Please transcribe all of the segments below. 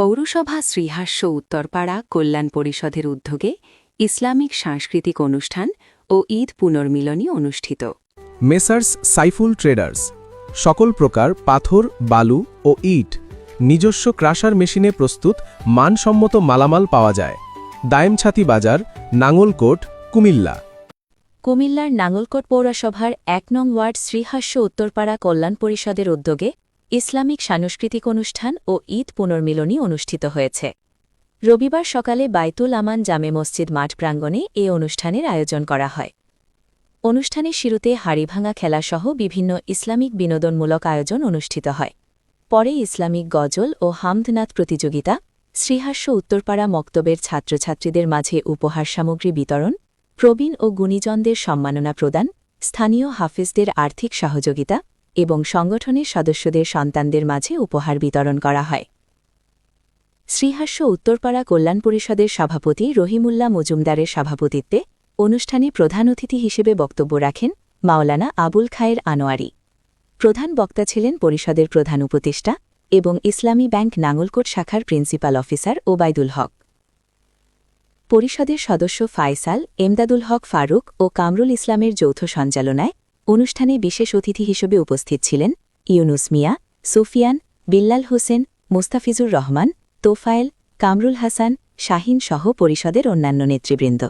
পৌরসভা শ্রীহাস্য উত্তরপাড়া কল্যাণ পরিষদের উদ্যোগে ইসলামিক সাংস্কৃতিক অনুষ্ঠান ও ঈদ পুনর্মিলনী অনুষ্ঠিত। মেসার্স সাইফুল ট্রেডার্স সকল প্রকার পাথর, বালু ও ইট নিজস্ব ক্রাশার মেশিনে প্রস্তুত মানসম্মত মালামাল পাওয়া যায়। দায়েমছাতি বাজার, নাঙ্গলকোট, কুমিল্লা। কুমিল্লার নাঙ্গলকোট পৌরসভার ১ নং ওয়ার্ড শ্রীহাস্য উত্তরপাড়া কল্যাণ পরিষদের উদ্যোগে ইসলামিক সাংস্কৃতিক অনুষ্ঠান ও ঈদ পুনর্মিলনী অনুষ্ঠিত হয়েছে। রবিবার সকালে বাইতুল আমান জামে মসজিদ মাঠ প্রাঙ্গণে এ অনুষ্ঠানের আয়োজন করা হয়। অনুষ্ঠানের শুরুতে হাড়িভাঙা খেলাসহ বিভিন্ন ইসলামিক বিনোদনমূলক আয়োজন অনুষ্ঠিত হয়। পরে ইসলামিক গজল ও হামদনাথ প্রতিযোগিতা, শ্রীহাস্য উত্তরপাড়া মক্তবের ছাত্রছাত্রীদের মাঝে উপহার সামগ্রী বিতরণ, প্রবীণ ও গুণীজনদের সম্মাননা প্রদান, স্থানীয় হাফেজদের আর্থিক সহযোগিতা এবং সংগঠনের সদস্যদের সন্তানদের মাঝে উপহার বিতরণ করা হয়। শ্রীহাস্য উত্তরপাড়া কল্যাণ পরিষদের সভাপতি রহিমুল্লাহ মজুমদারের সভাপতিত্বে অনুষ্ঠানে প্রধান অতিথি হিসেবে বক্তব্য রাখেন মাওলানা আবুল খায়ের আনোয়ারি। প্রধান বক্তা ছিলেন পরিষদের প্রধান উপদেষ্টা এবং ইসলামী ব্যাংক নাঙ্গলকোট শাখার প্রিন্সিপাল অফিসার ওবায়দুল হক। পরিষদের সদস্য ফায়সাল, এমদাদুল হক ফারুক ও কামরুল ইসলামের যৌথ সঞ্চালনায় অনুষ্ঠানে বিশেষ অতিথি হিসেবে উপস্থিত ছিলেন ইউনুস মিয়া, সুফিয়ান, বিল্লাল হোসেন, মুস্তাফিজুর রহমান, তোফায়েল, কামরুল হাসান, শাহিন সহ পরিষদের অন্যান্য নেতৃবৃন্দ।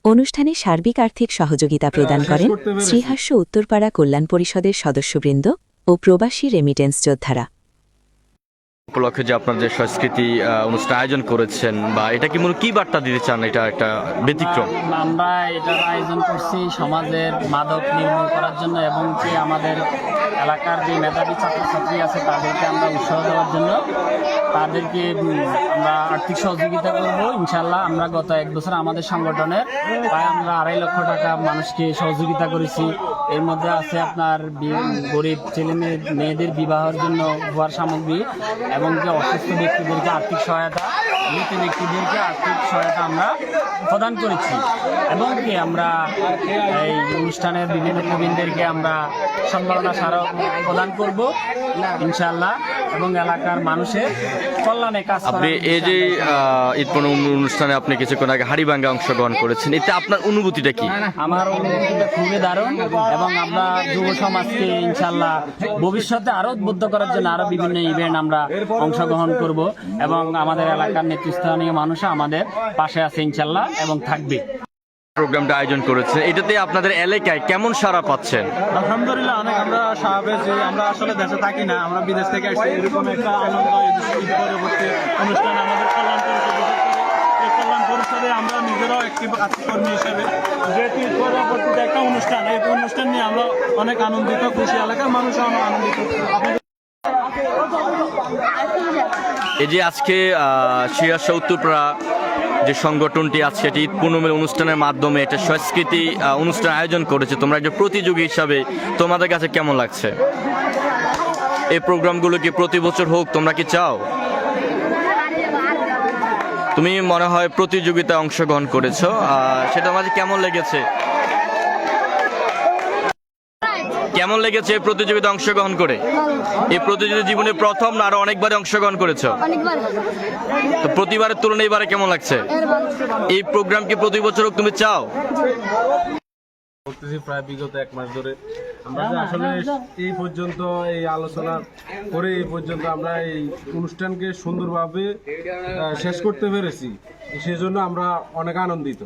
অনুষ্ঠানে সার্বিক আর্থিক সহযোগিতা প্রদান করেন শ্রীহাস্য উত্তরপাড়া কল্যাণ পরিষদের সদস্যবৃন্দ ও প্রবাসী রেমিটেন্স যোদ্ধারা। উপলক্ষে যে আপনার যে সংস্কৃতি অনুষ্ঠান আয়োজন করেছেন, বা এটা কি মূল কি বার্তা দিতে চান? এটা একটা ব্যতিক্রম। আমরা এটার আয়োজন করছি সমাজের মাদক নির্মূল করার জন্য এবং কি আমাদের এলাকার যে মেধাবী ছাত্রছাত্রী আছে তাদেরকে আমরা উৎসাহ দেওয়ার জন্য। তাদেরকে আমরা আর্থিক সহযোগিতা করব ইনশাল্লাহ। আমরা গত 1 বছর আমাদের সংগঠনের প্রায় আমরা 2.5 লক্ষ টাকা মানুষকে সহযোগিতা করেছি। এর মধ্যে আছে আপনার গরিব ছেলে মেয়েদের বিবাহের জন্য উপহার সামগ্রী এবং যে অসুস্থ ব্যক্তিদেরকে আর্থিক সহায়তা, মৃত ব্যক্তিদেরকে আর্থিক সহায়তা আমরা প্রদান করেছি এবং কি আমরা এই অনুষ্ঠানের বিভিন্ন প্রবীণদেরকে আমরা সম্মাননা স্মারক প্রদান করব ইনশাআল্লাহ এবং এলাকার মানুষের কল্যাণে কাজ করব। আপনি এই যে ঈদ অনুষ্ঠানে আপনি কিছুক্ষণ আগে হাড়িভাঙ্গা অংশগ্রহণ করেছেন, এতে আপনার অনুভূতিটা কি? আমার অনুভূতিটা খুবই দারুণ এবং আমরা যুব সমাজকে ইনশাআল্লাহ ভবিষ্যতে আরো উদ্বুদ্ধ করার জন্য আরো বিভিন্ন ইভেন্ট আমরা অংশগ্রহণ করব এবং আমাদের এলাকার নেতৃস্থানীয় মানুষ আমাদের পাশে আছে ইনশাআল্লাহ এবং থাকবে। প্রোগ্রামটা আয়োজন করেছে, এটাতে আপনাদের এলাকায় কেমন সাড়া পাচ্ছেন? আলহামদুলিল্লাহ, অনেক আমরা সারা পেয়েছি। আমরা আসলে দেশে থাকি না, আমরা বিদেশ থেকে আসছি। এরকম একটা আনন্দ পরবর্তী অনুষ্ঠান আমাদের কল্যাণ পরিষদে আমরা নিজেরাও একটি কর্মী হিসেবে যেহেতু পরবর্তীতে একটা অনুষ্ঠান, এই অনুষ্ঠান নিয়ে আমরা অনেক আনন্দিত, খুশি, এলাকার মানুষও আনন্দিত। এই যে আজকে শ্রীহাস্য উত্তরপাড়া যে সংগঠনটি আছে এটি ঈদ পুনর্মিলনী অনুষ্ঠানের মাধ্যমে একটা সংস্কৃতি অনুষ্ঠান আয়োজন করেছে, তোমরা একজন প্রতিযোগী হিসাবে তোমাদের কাছে কেমন লাগছে? এই প্রোগ্রামগুলো কি প্রতি বছর হোক, তোমরা কি চাও? তুমি মনে হয় প্রতিযোগিতায় অংশগ্রহণ করেছো, সেটা মাঝে কেমন লেগেছে? কেমন লেগেছে এই প্রতিযোগিতা অংশগ্রহণ করে? এই প্রতিযোগিতা জীবনে প্রথম না আরো অনেকবার অংশগ্রহণ করেছো? তো প্রতিবারের তুলনায় এবারে কেমন লাগছে? এই প্রোগ্রাম কি প্রতি বছর তুমি চাও? প্রায় বিগত 1 মাস ধরে আমরা আসলে এই পর্যন্ত এই আলোচনা করে এই পর্যন্ত আমরা এই অনুষ্ঠানকে সুন্দরভাবে শেষ করতে পেরেছি, সেজন্য আমরা অনেক আনন্দিত।